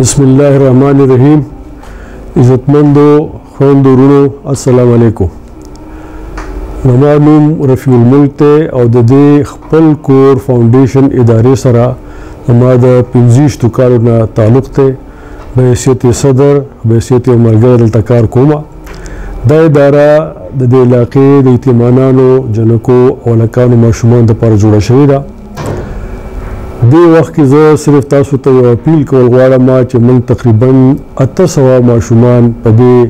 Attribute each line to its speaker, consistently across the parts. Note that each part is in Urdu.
Speaker 1: بسم الله الرحمن الرحیم. عزتمندو خویندو ورونو السلام علیکم. زما نوم رفیع الملک دی او د دې خپل کور فاونډیشن ادارې سره زما د 25 کالو نه تعلق دی. په حیثیت صدر په حیثیت ملګری دلته کار کومه. دا اداره د دې علاقې د یتیمانانو جنکو او هلکانو ماشومانو دپاره جوړه شوې ده. دې وخت کې زه صرف تاسو ته یو اپیل کول غواړم چې موږ تقریبا 800 ماشومان په دې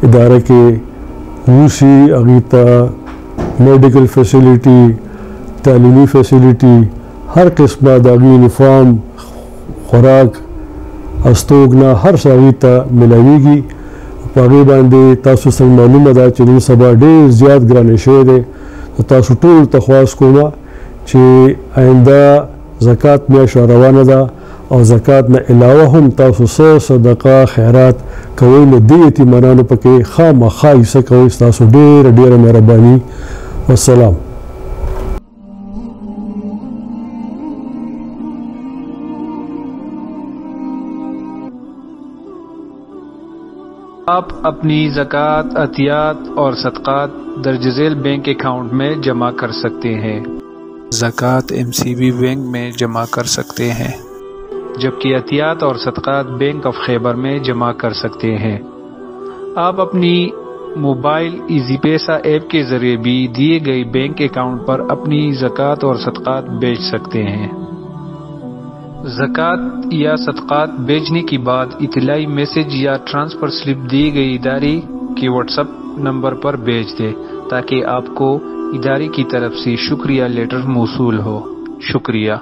Speaker 1: اداره کې اوسي. هغوی ته میډیکل فیسیلیټي، تعلیمي فیسیلیټي، هر قسمه د هغوی یونیفارم، خوراک، استوګنه، هر څه هغوی ته میلاویږي. په هغې باندې تاسو څنګه معلومه ده چې نن سبا ډېر زیات ګرانې شوی دی. تاسو ټولو ته خواست کوم چې آینده زکات میاشت روانه ده او زکات نه علاوه هم تاسو څه صدقه خیرات کوئ نو دې یتیمانانو پکې خامخا حصه کوئ. ستاسو ډېره ډېره مهرباني. والسلام.
Speaker 2: آپ اپنی زکوٰۃ، عطیات اور صدقات درج ذیل بینک اکاؤنٹ میں جمع کر سکتے ہیں. زکوٰۃ MCB بینک میں جمع کر سکتے ہیں، جبکہ عطیات اور صدقات بینک آف خیبر میں جمع کر سکتے ہیں. آپ اپنی موبائل ایزی پیسہ ایپ کے ذریعے بھی دیے گئے بینک اکاؤنٹ پر اپنی زکوٰۃ اور صدقات بیچ سکتے ہیں. زکوٰۃ یا صدقات بیچنے کے بعد اطلاعی میسج یا ٹرانسفر سلپ دی گئی ادارے کے واٹس ایپ نمبر پر بھیج دیں تاکہ آپ کو ادارے کی طرف سے شکریہ لیٹر موصول ہو. شکریہ.